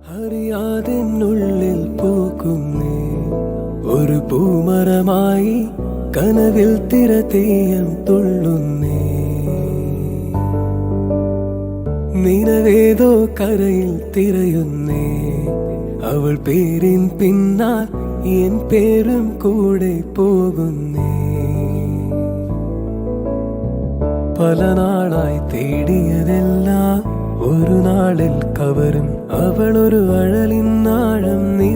അറിയാതെന്നുള്ളിൽ പൂക്കുന്നേ ഒരു പൂമരമായി കനവിൽ തിരതേയം തുള്ളുന്നേ. നിനവേതോ കരയിൽ തിരയുന്നേ, അവൾ പേരിൻ പിന്നാൽ എൻ പേരും കൂടെ പോകുന്നേ. പല നാളായി തേടിയതെല്ലാം ഒരു നാളിൽ കവരും അവളൊരു അഴലിൻ ആഴം നീ